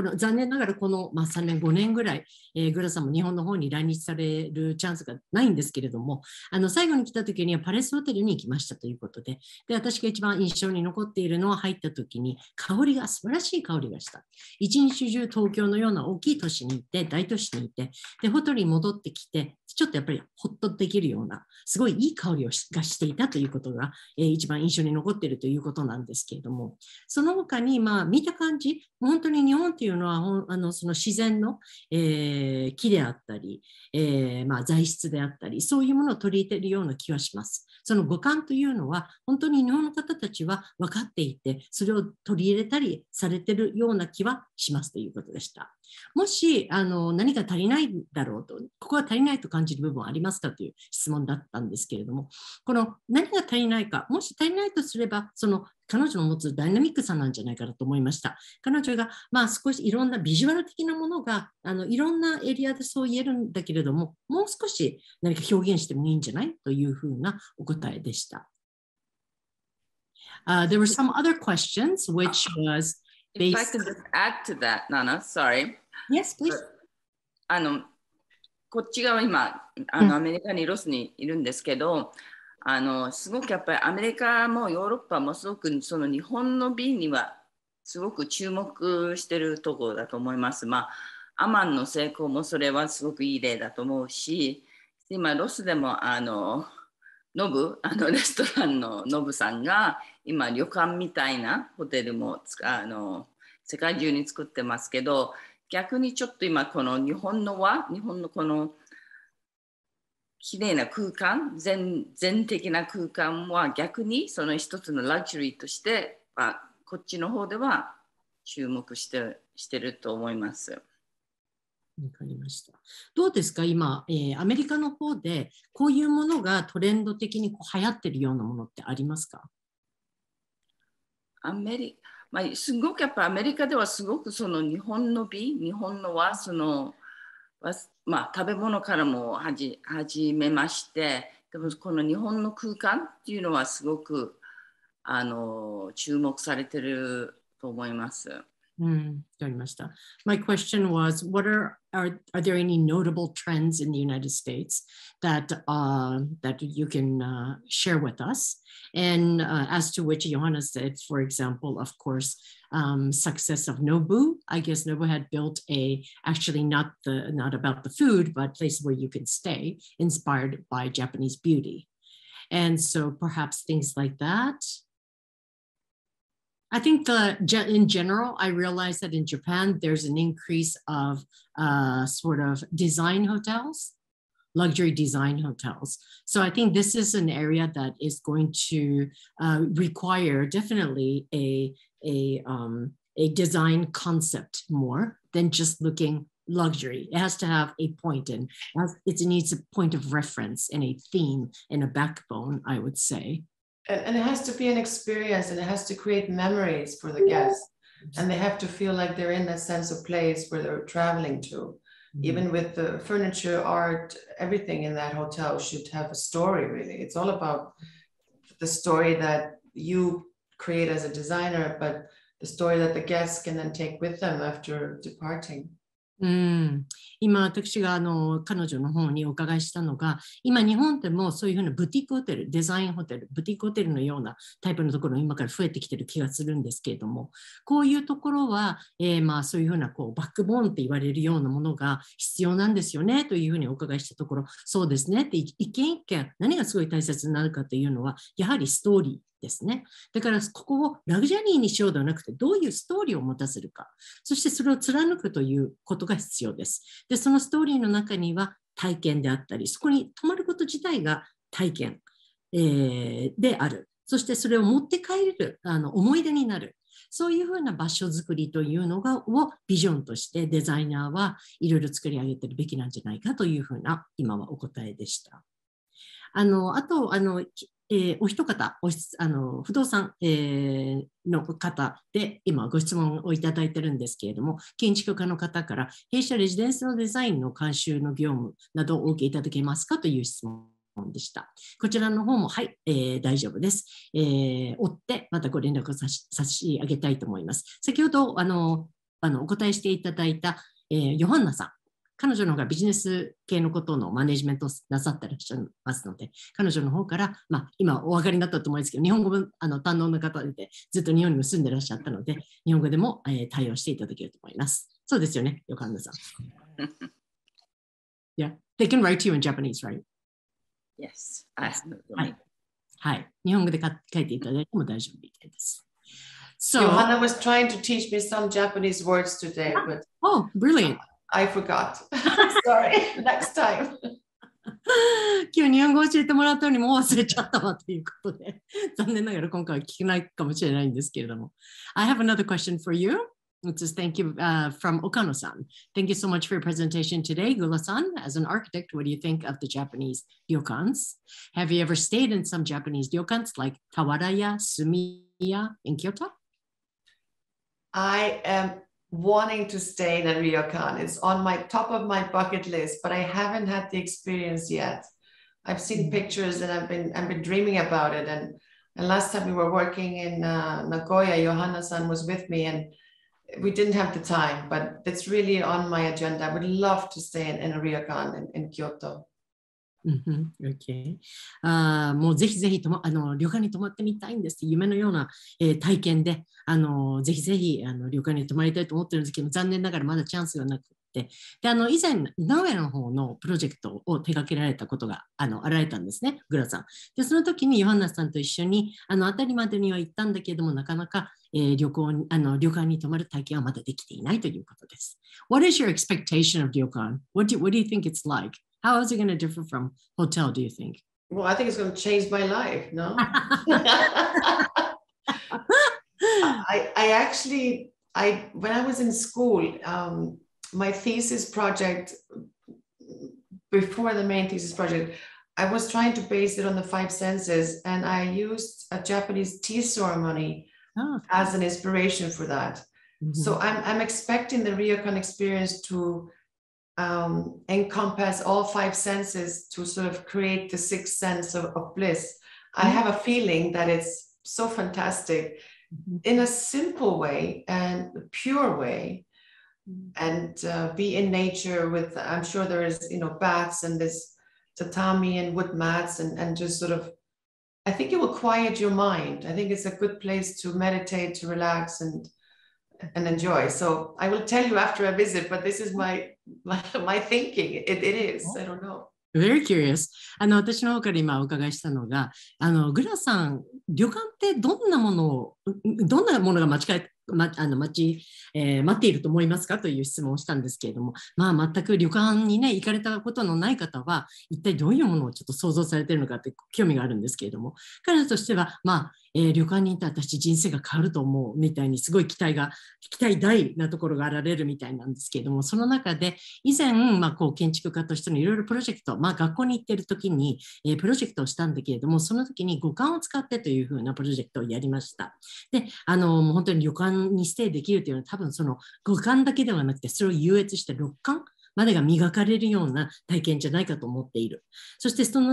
の残念ながらこの、3年、5年ぐらい、グラさんも日本の方に来日されるチャンスがないんですけれども、最後に来た時にはパレスホテルに行きましたということで、私が一番印象に残っているのは入った時に香りが素晴らしい香りがした。一日中東京のような大きい都市に行って、大都市にいて、で、ホテルに戻ってきて、ちょっとやっぱりホッとできるような、すごいいい香りがしていたということが、一番印象に残っているということなんですけれども、その他に、見た感じ、本当に日本というのは、その自然の、木であったり、材質であったり、そういうものを取り入れているような気はします。その五感というのは、本当に日本の方たちは分かっていて、それを取り入れたりされているような気はしますということでした。もし何か足りないだろうと、ここは足りないと感じる部分はありますかという質問だったんですけれども、この何が足りないか、もし足りないとすれば、その彼女の持つダイナミックさなんじゃないかなと思いました。彼女が少しいろんなビジュアル的なものがいろんなエリアでそう言えるんだけれども、もう少し何か表現してもいいんじゃないというふうなお答えでした。There were some other questions, which was If I could just add to that, Nana, sorry. Yes, please. こっち側今アメリカにロスにいるんですけど、すごくやっぱりアメリカもヨーロッパもすごくその日本の美にはすごく注目してるところだと思います。アマンの成功もそれはすごくいい例だと思うし、今ロスでもノブレストランのノブさんが今旅館みたいなホテルも世界中に作ってますけど、逆にちょっと今この日本のこのきれいな空間、全的な空間は逆にその一つのラグジュアリーとして、こっちの方では注目してると思います。わかりました。どうですか今、アメリカの方でこういうものがトレンド的に流行ってるようなものってありますか？すごくやっぱアメリカではすごくその日本の美、日本の和その食べ物からも始めまして、でもこの日本の空間っていうのはすごく注目されてると思います。My question was, are there any notable trends in the United States that you can share with us? And as to which Johanna said, for example, of course, success of Nobu. I guess Nobu had built actually not about the food, but a place where you can stay, inspired by Japanese beauty. And so perhaps things like that. I think in general, I realize that in Japan, there's an increase of sort of design hotels, luxury design hotels. So I think this is an area that is going to require definitely a design concept more than just looking luxury. It has to have a point and it needs a point of reference and a theme and a backbone, I would say. And it has to be an experience, and it has to create memories for the guests. And they have to feel like they're in that sense of place where they're traveling to. Even with the furniture, art, everything in that hotel should have a story, really. It's all about the story that you create as a designer, but the story that the guests can then take with them after departing. 今私が彼女の方にお伺いしたのが、今日本でもそういうふうなブティックホテル、デザインホテル、ブティックホテルのようなタイプのところ今から増えてきてる気がするんですけれども、こういうところは、そういうふうなバックボーンって言われるようなものが必要なんですよねというふうにお伺いしたところ、そうですねって一軒一軒何がすごい大切になるかというのはやはりストーリーですね。だからここをラグジュアリーにしようではなくて、どういうストーリーを持たせるか、そしてそれを貫くということが必要です。で、そのストーリーの中には体験であったり、そこに泊まること自体が体験、である。そしてそれを持って帰れる、思い出になる。そういうふうな場所づくりというのをビジョンとしてデザイナーはいろいろ作り上げてるべきなんじゃないかというふうな今はお答えでした。あと、お一方、不動産、の方で今ご質問をいただいてるんですけれども、建築家の方から弊社レジデンスのデザインの監修の業務などをお受けいただけますかという質問でした。こちらの方も、はい、大丈夫です。追ってまたご連絡を差し上げたいと思います。先ほどお答えしていただいた、ヨハンナさん。彼女の方がビジネス系のことのマネジメントをなさってらっしゃいますので、彼女の方から、今お分かりになったと思うんですけど、日本語も堪能な方でずっと日本にも住んでらっしゃったので、日本語でも、対応していただけると思います。そうですよね、ヨハンナさん。Yeah, they can write to you in Japanese, right? Yes. はい。はい。日本語で書いていただいても大丈夫みたいです。Johanna was trying to teach me some Japanese words today, but oh, brilliant. I forgot. Sorry, next time. 今日日本語を教えてもらったのにもう忘れちゃったわということで、残念ながら今回は聞けないかもしれないんですけれども。I have another question for you. It says, thank you from Okano-san. Thank you so much for your presentation today. Gula-san, as an architect, what do you think of the Japanese ryokans? Have you ever stayed in some Japanese ryokans like Tawaraya, Sumiya in Kyoto? I am wanting to stay in a ryokan. It's on my top of my bucket list, but I haven't had the experience yet. I've seen pictures and I've been dreaming about it. And last time we were working in Nagoya, Johanna-san was with me and we didn't have the time, but it's really on my agenda. I would love to stay in a ryokan in Kyoto. Okay. もうぜひぜひ旅館に泊まってみたいんです。夢のような、体験で、ぜひぜひ旅館に泊まりたいと思ってるんですけど、残念ながらまだチャンスがなくて、で以前、名古屋の方のプロジェクトを手掛けられたことがあられたんですね、グラさん。で、その時にヨハンナさんと一緒に、辺りまでには行ったんだけれども、なかなか、旅館に泊まる体験はまだできていないということです。What is your expectation of 旅館? What do you think it's like? How is it going to differ from hotel, do you think? Well, I think it's going to change my life, no? When I was in school, my thesis project, before the main thesis project, I was trying to base it on the 5 senses, and I used a Japanese tea ceremony as an inspiration for that. So I'm expecting the ryokan experience to encompass all 5 senses to sort of create the 6th sense of bliss. I have a feeling that it's so fantastic in a simple way and pure way, and be in nature with, I'm sure there is, baths and this tatami and wood mats and just sort of, I think it will quiet your mind. I think it's a good place to meditate, to relax and enjoy. So I will tell you after a visit, but this is my thinking. It is. I don't know. Very curious. 私の方から今お伺いしたのが、グラさん、旅館ってどんなものが待っていると思いますかという質問をしたんですけれども、全く旅館にね、行かれたことのない方は、一体どういうものをちょっと想像されているのかって興味があるんですけれども、彼女としては、旅館に行ったら私人生が変わると思うみたいにすごい期待大なところがあられるみたいなんですけれども、その中で以前、建築家としてのいろいろプロジェクト、学校に行っている時に、プロジェクトをしたんだけれども、その時に五感を使ってというふうなプロジェクトをやりました。で、もう本当に旅館にステイできるというのは多分その五感だけではなくて、それを優越して六感までが磨かれるような体験じゃないかと思っている。そしてそれ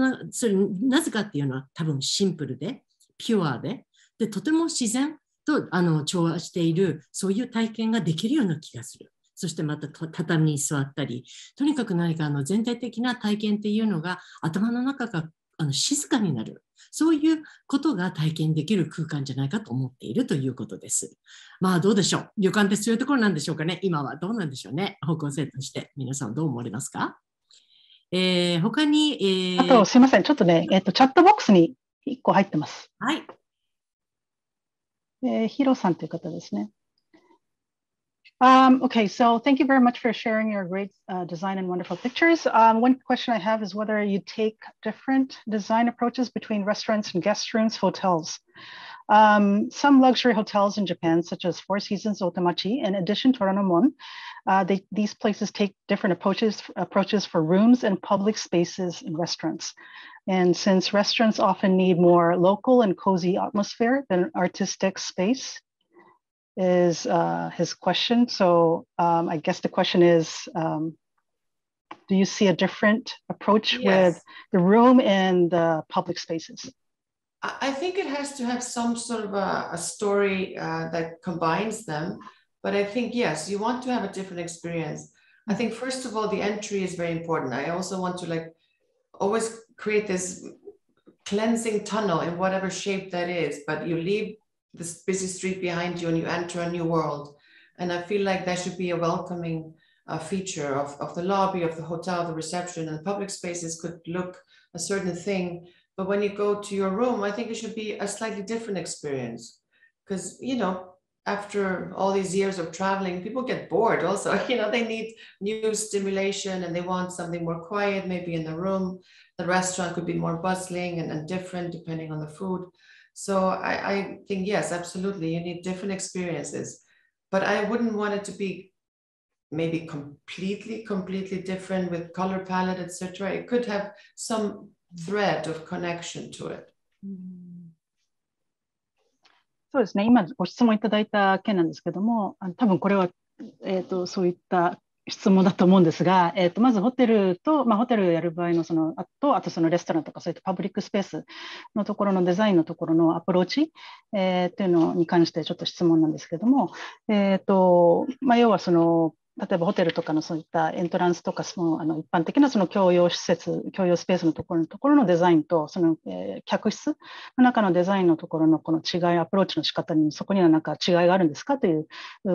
なぜかっていうのは多分シンプルで、ピュアで、とても自然と調和している、そういう体験ができるような気がする。そしてまた畳に座ったり、とにかく何か全体的な体験っていうのが頭の中が静かになる。そういうことが体験できる空間じゃないかと思っているということです。どうでしょう。旅館ってそういうところなんでしょうかね。今はどうなんでしょうね。方向性として皆さんどう思われますか？他に、あとすいません。ちょっとね、チャットボックスに1個入ってます。はい。ヒロさんという方ですね。Okay, so thank you very much for sharing your great design and wonderful pictures. One question I have is whether you take different design approaches between restaurants and guest rooms, hotels. Some luxury hotels in Japan, such as Four Seasons Otamachi, in addition to Ranomon, these places take different approaches for rooms and public spaces in restaurants. And since restaurants often need more local and cozy atmosphere than artistic space, is his question. So I guess the question is, do you see a different approach Yes. with the room and the public spaces? I think it has to have some sort of a story that combines them. But I think, yes, you want to have a different experience. I think, first of all, the entry is very important. I also want to like always create this cleansing tunnel in whatever shape that is, but you leave this busy street behind you and you enter a new world. And I feel like that should be a welcoming feature of the lobby, of the hotel, the reception, and public spaces could look a certain thing. But when you go to your room, I think it should be a slightly different experience. Because, you know, after all these years of traveling, people get bored also. You know, they need new stimulation and they want something more quiet, maybe in the room. The restaurant could be more bustling and different depending on the food. So I think, yes, absolutely, you need different experiences. But I wouldn't want it to be maybe completely different with color palette, etc. It could have some thread of connection to it. そうですね、今ご質問いただいた件なんですけども、多分これは、そういった質問だと思うんですが、まずホテルと、ホテルをやる場合のあとそのレストランとかそういったパブリックスペースのところのデザインのところのアプローチ、っていうのに関してちょっと質問なんですけども、要は例えばホテルとかのそういったエントランスとか一般的なその共用施設、共用スペースのところのデザインと客室の中のデザインのところのこの違い、アプローチの仕方にそこには何か違いがあるんですかという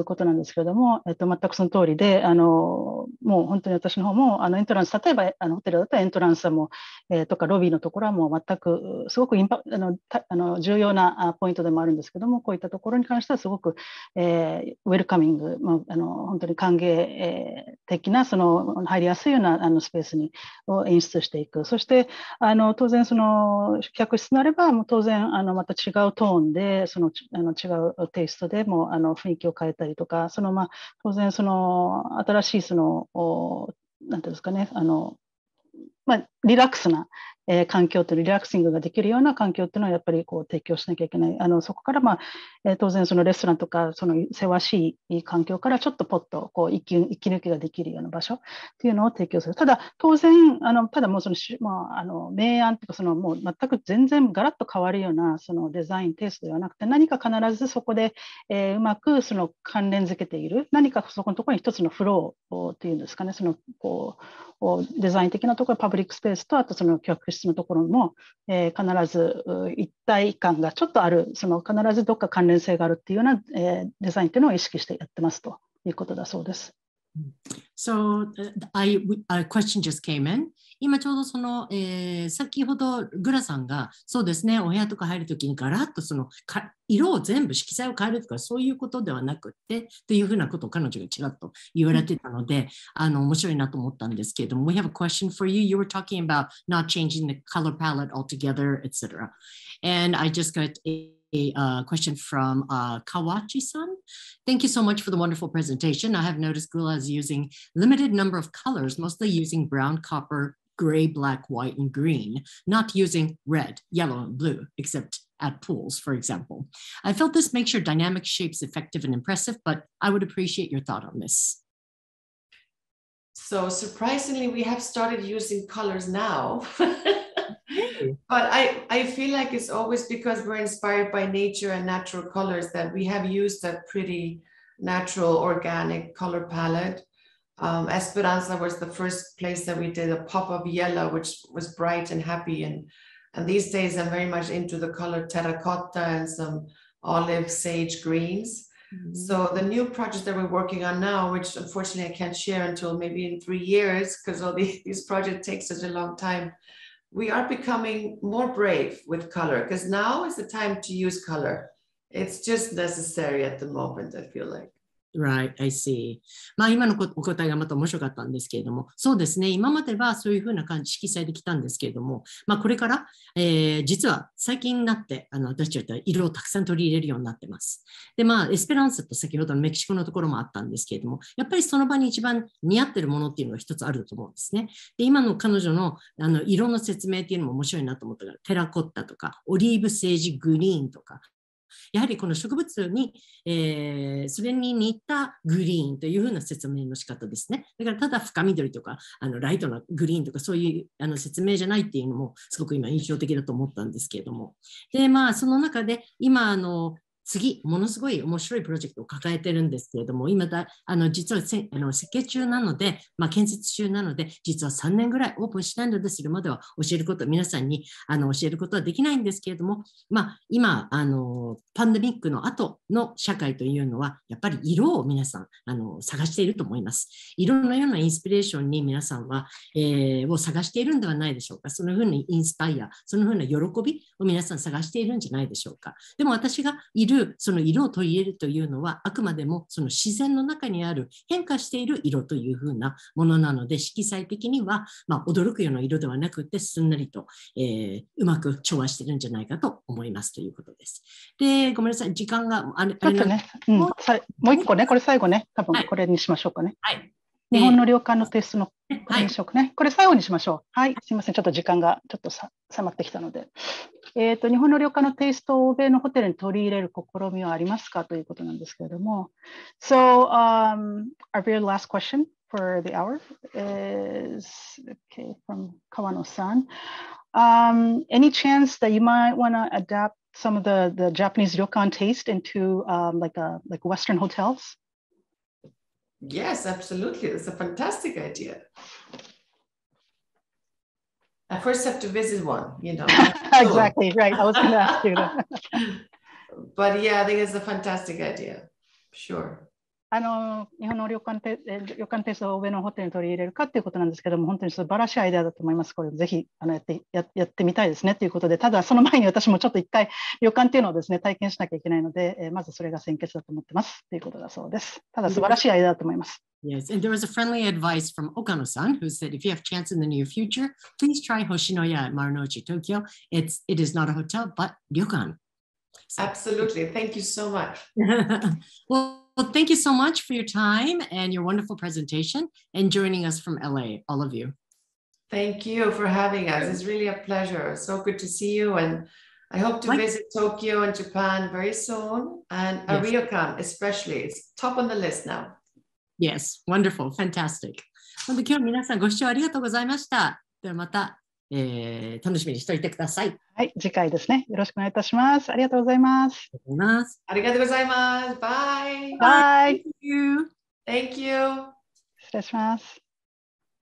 ことなんですけれども、全くその通りで、もう本当に私の方もエントランス、例えばホテルだったらエントランスはもう、とかロビーのところはもう全くすごく重要なポイントでもあるんですけども、こういったところに関してはすごく、ウェルカミング、本当に歓迎的な入りやすいようなスペースを演出していく。そして当然客室になればもう当然また違うトーンで違うテイストでも雰囲気を変えたりとか、当然新しいなんていうんですかね、リラックスな環境というリラクシングができるような環境というのをやっぱり提供しなきゃいけない。そこから当然レストランとかせわしい環境からちょっとポッと息抜きができるような場所っていうのを提供する。ただ当然ただもう明暗というかもう全く全然ガラッと変わるようなデザインテイストではなくて、何か必ずそこでうまく関連づけている何かそこのところに一つのフローっていうんですかね、デザイン的なところ、パブリックスペースとあと客室のところも、必ず一体感がちょっとある、必ずどっか関連性があるっていうような、デザインっていうのを意識してやってますということだそうです。So, a question just came in. 今ちょうど先ほどグラさんがそうですね、お部屋とか入るときにガラッと色を全部色彩を変えるとかそういうことではなくってっていうふうなことを彼女がちらっと言われてたので、面白いなと思ったんですけれども、We have a question for you. You were talking about not changing the color palette altogether, etc. And I just got a question from Kawachi-san. Thank you so much for the wonderful presentation. I have noticed Gulla is using limited number of colors, mostly using brown, copper, gray, black, white, and green, not using red, yellow, and blue, except at pools, for example. I felt this makes your dynamic shapes effective and impressive, but I would appreciate your thought on this. So surprisingly, we have started using colors now. But I feel like it's always because we're inspired by nature and natural colors that we have used that pretty natural, organic color palette. Esperanza was the first place that we did a pop of yellow, which was bright and happy. And these days I'm very much into the color terracotta and some olive sage greens. Mm-hmm. So the new project that we're working on now, which unfortunately I can't share until maybe in 3 years, because all these projects take such a long time, we are becoming more brave with color, because now is the time to use color. It's just necessary at the moment, I feel like. Right, I see. 今のお答えがまた面白かったんですけれども、そうですね、今まではそういうふうな感じ、色彩できたんですけれども、これから、実は最近になって、私たちは色をたくさん取り入れるようになってます。で、エスペランサと先ほどのメキシコのところもあったんですけれども、やっぱりその場に一番似合ってるものっていうのが一つあると思うんですね。で、今の彼女の、色の説明っていうのも面白いなと思ったから、テラコッタとか、オリーブセージグリーンとか、やはりこの植物に、それに似たグリーンというふうな説明の仕方ですね。だからただ深緑とかライトなグリーンとかそういう説明じゃないっていうのもすごく今印象的だと思ったんですけれども。で、まあその中で今次、ものすごい面白いプロジェクトを抱えてるんですけれども、今実は設計中なので、建設中なので、実は3年ぐらいオープンしないので、それまでは教えること、皆さんに教えることはできないんですけれども、今、パンデミックの後の社会というのは、やっぱり色を皆さん探していると思います。色のようなインスピレーションに皆さんは、を探しているんではないでしょうか。そのふうにインスパイア、そのふうな喜びを皆さん探しているんじゃないでしょうか。でも私がその色を取り入れるというのは、あくまでもその自然の中にある変化している色というふうなものなので、色彩的には、驚くような色ではなくて、すんなりと、うまく調和してるんじゃないかと思いますということです。で、ごめんなさい、時間があれちょっとね、もう一個ね、これ最後ね、多分これにしましょうかね。はい。日本の旅館のテイストのこれにしようかね。これ最後にしましょう。はい、すみません、ちょっと時間がちょっと迫ってきたので。日本の旅館のテイストを欧米のホテルに取り入れる試みはありますかということなんですけれども。So, our very last question for the hour is, okay, from Kawano-san. Any chance that you might want to adapt some of the Japanese ryokan taste into like Western hotels? Yes, absolutely. It's a fantastic idea. I first have to visit one, you know. Exactly, right. I was going to ask you that. But yeah, I think it's a fantastic idea. Sure. 日本の旅館テイストを欧米のホテルに取り入れるかということなんですけども、本当に素晴らしいアイデアだと思います。これぜひやってみたいですねということで、ただその前に私もちょっと一回旅館っていうのをですね、体験しなきゃいけないので、まずそれが先決だと思ってますということだそうです。ただ素晴らしいアイデアだと思います。Yes, and there was a friendly advice from Okano-san who said, if you have a chance in the near future, please try Hoshinoya at Marunouchi, Tokyo. It is not a hotel, but ryokan. Absolutely. Thank you so much. Well, thank you so much for your time and your wonderful presentation and joining us from LA, all of you. Thank you for having us. It's really a pleasure. So good to see you. And I hope to visit Tokyo and Japan very soon. And a ryokan especially. It's top on the list now. Yes, wonderful, fantastic. 今日皆さんご視聴ありがとうございました。ではまた、楽しみにしておいてください。はい、次回ですね。よろしくお願いいたします。ありがとうございます。ありがとうございます。Bye. Bye. Thank you. Thank you. 失礼します。